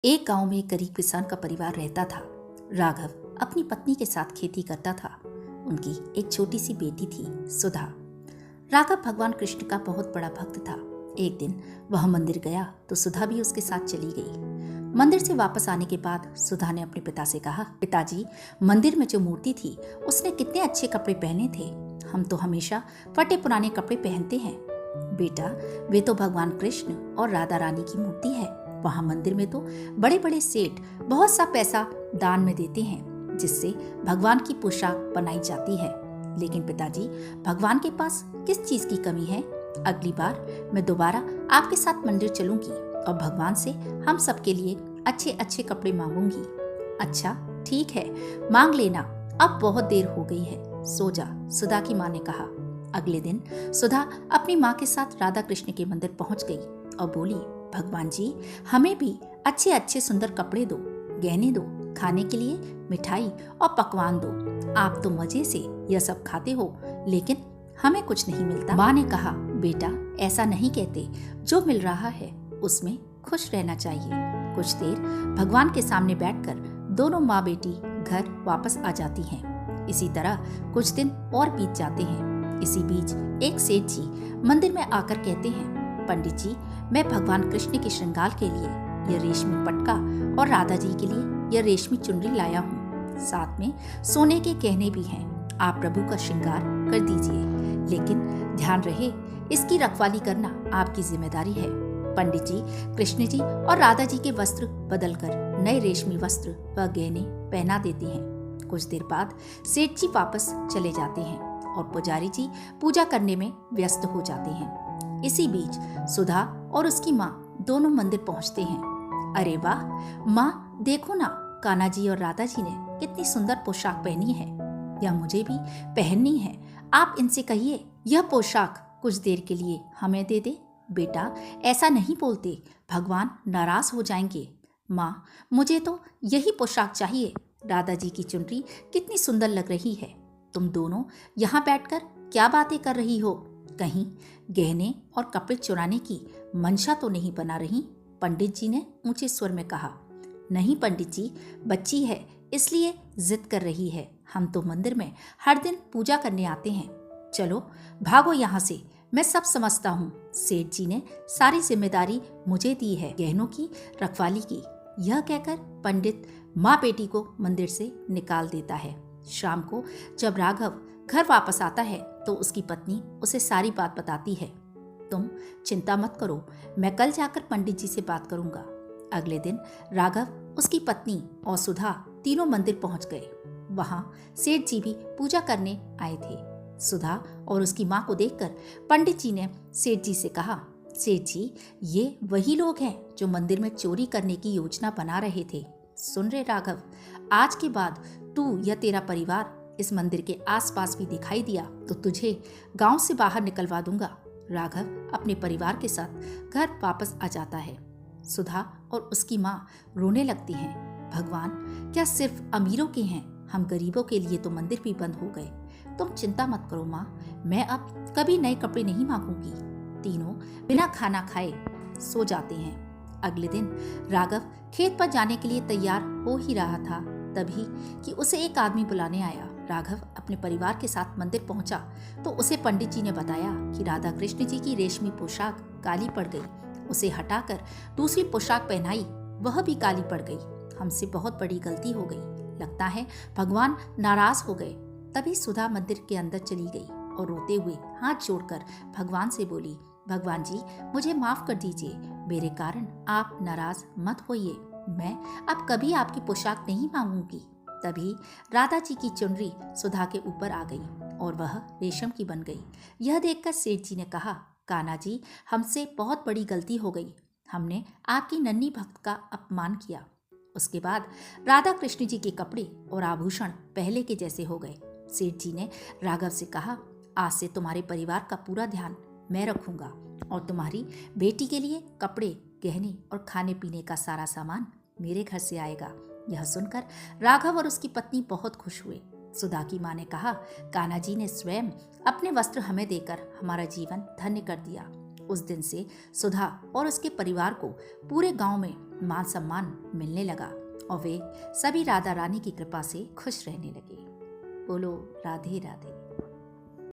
एक गांव में एक गरीब किसान का परिवार रहता था। राघव अपनी पत्नी के साथ खेती करता था। उनकी एक छोटी सी बेटी थी, सुधा। राघव भगवान कृष्ण का बहुत बड़ा भक्त था। एक दिन वह मंदिर गया तो सुधा भी उसके साथ चली गई। मंदिर से वापस आने के बाद सुधा ने अपने पिता से कहा, पिताजी, मंदिर में जो मूर्ति थी उसने कितने अच्छे कपड़े पहने थे। हम तो हमेशा फटे पुराने कपड़े पहनते हैं। बेटा, वे तो भगवान कृष्ण और राधा रानी की मूर्ति है। वहां मंदिर में तो बड़े बड़े सेठ बहुत सा पैसा दान में देते हैं, जिससे भगवान की पोशाक बनाई जाती है। लेकिन पिताजी, भगवान के पास किस चीज की कमी है? अगली बार मैं दोबारा आपके साथ मंदिर चलूंगी और भगवान से हम सबके लिए अच्छे अच्छे कपड़े मांगूंगी। अच्छा, ठीक है, मांग लेना। अब बहुत देर हो गई है, सो जा, सुधा की माँ ने कहा। अगले दिन सुधा अपनी माँ के साथ राधा कृष्ण के मंदिर पहुंच गई और बोली, भगवान जी, हमें भी अच्छे अच्छे सुंदर कपड़े दो, गहने दो, खाने के लिए मिठाई और पकवान दो। आप तो मजे से यह सब खाते हो, लेकिन हमें कुछ नहीं मिलता। माँ ने कहा, बेटा, ऐसा नहीं कहते। जो मिल रहा है उसमें खुश रहना चाहिए। कुछ देर भगवान के सामने बैठकर दोनों माँ बेटी घर वापस आ जाती हैं। इसी तरह कुछ दिन और बीत जाते हैं। इसी बीच एक सेठ जी मंदिर में आकर कहते हैं, पंडित जी, मैं भगवान कृष्ण के श्रृंगार के लिए यह रेशमी पटका और राधा जी के लिए यह रेशमी चुनरी लाया हूँ। साथ में सोने के गहने भी हैं। आप प्रभु का श्रृंगार कर दीजिए, लेकिन ध्यान रहे, इसकी रखवाली करना आपकी जिम्मेदारी है। पंडित जी कृष्ण जी और राधा जी के वस्त्र बदलकर नए रेशमी वस्त्र व गहने पहना देते हैं। कुछ देर बाद सेठ जी वापस चले जाते हैं और पुजारी जी पूजा करने में व्यस्त हो जाते हैं। इसी बीच सुधा और उसकी माँ दोनों मंदिर पहुंचते हैं। अरे वाह माँ, देखो ना, कान्हा जी और राधा जी ने कितनी सुंदर पोशाक पहनी है। यह मुझे भी पहननी है। आप इनसे कहिए यह पोशाक कुछ देर के लिए हमें दे दे। बेटा, ऐसा नहीं बोलते, भगवान नाराज हो जाएंगे। माँ, मुझे तो यही पोशाक चाहिए। राधा जी की चुनरी कितनी सुंदर लग रही है। तुम दोनों यहाँ बैठकर क्या बातें कर रही हो? कहीं गहने और कपड़े चुराने की मंशा तो नहीं बना रही? पंडित जी ने ऊंचे स्वर में कहा। नहीं पंडित जी, बच्ची है इसलिए जिद कर रही है। हम तो मंदिर में हर दिन पूजा करने आते हैं। चलो भागो यहाँ से, मैं सब समझता हूँ। सेठ जी ने सारी जिम्मेदारी मुझे दी है गहनों की रखवाली की। यह कहकर पंडित माँ बेटी को मंदिर से निकाल देता है। शाम को जब राघव घर वापस आता है तो उसकी पत्नी उसे सारी बात बताती है। तुम चिंता मत करो, मैं कल जाकर पंडित जी से बात करूंगा। अगले दिन राघव, उसकी पत्नी और सुधा तीनों मंदिर पहुंच गए। वहां सेठ जी भी पूजा करने आए थे। सुधा और उसकी माँ को देखकर पंडित जी ने सेठ जी से कहा, सेठ जी, ये वही लोग हैं जो मंदिर में चोरी करने की योजना बना रहे थे। सुन रे राघव, आज के बाद तू या तेरा परिवार इस मंदिर के आसपास भी दिखाई दिया तो तुझे गांव से बाहर निकलवा दूंगा। राघव अपने परिवार के साथ घर वापस आ जाता है। सुधा और उसकी माँ रोने लगती हैं। भगवान, क्या सिर्फ अमीरों के हैं? हम गरीबों के लिए तो मंदिर भी बंद हो गए। तुम चिंता मत करो माँ, मैं अब कभी नए कपड़े नहीं मांगूंगी। तीनों बिना खाना खाए सो जाते हैं। अगले दिन राघव खेत पर जाने के लिए तैयार हो ही रहा था, तभी कि उसे एक आदमी बुलाने आया। राघव अपने परिवार के साथ मंदिर पहुंचा तो उसे पंडित जी ने बताया कि राधा कृष्ण जी की रेशमी पोशाक काली पड़ गई। उसे हटाकर दूसरी पोशाक पहनाई, वह भी काली पड़ गई। हमसे बहुत बड़ी गलती हो गई, लगता है भगवान नाराज हो गए। तभी सुधा मंदिर के अंदर चली गई और रोते हुए हाथ जोड़कर भगवान से बोली, भगवान जी, मुझे माफ कर दीजिए, मेरे कारण आप नाराज मत होइए। मैं अब कभी आपकी पोशाक नहीं मांगूंगी। तभी राधा जी की चुनरी सुधा के ऊपर आ गई और वह रेशम की बन गई। यह देखकर सेठ जी ने कहा, कान्हा जी, हमसे बहुत बड़ी गलती हो गई। हमने आपकी नन्ही भक्त का अपमान किया। उसके बाद राधा कृष्ण जी के कपड़े और आभूषण पहले के जैसे हो गए। सेठ जी ने राघव से कहा, आज से तुम्हारे परिवार का पूरा ध्यान मैं रखूंगा और तुम्हारी बेटी के लिए कपड़े, गहने और खाने पीने का सारा सामान मेरे घर से आएगा। यह सुनकर राघव और उसकी पत्नी बहुत खुश हुए। सुधा की माँ ने कहा, कान्हा जी ने स्वयं अपने वस्त्र हमें देकर हमारा जीवन धन्य कर दिया। उस दिन से सुधा और उसके परिवार को पूरे गांव में मान सम्मान मिलने लगा और वे सभी राधा रानी की कृपा से खुश रहने लगे। बोलो राधे राधे।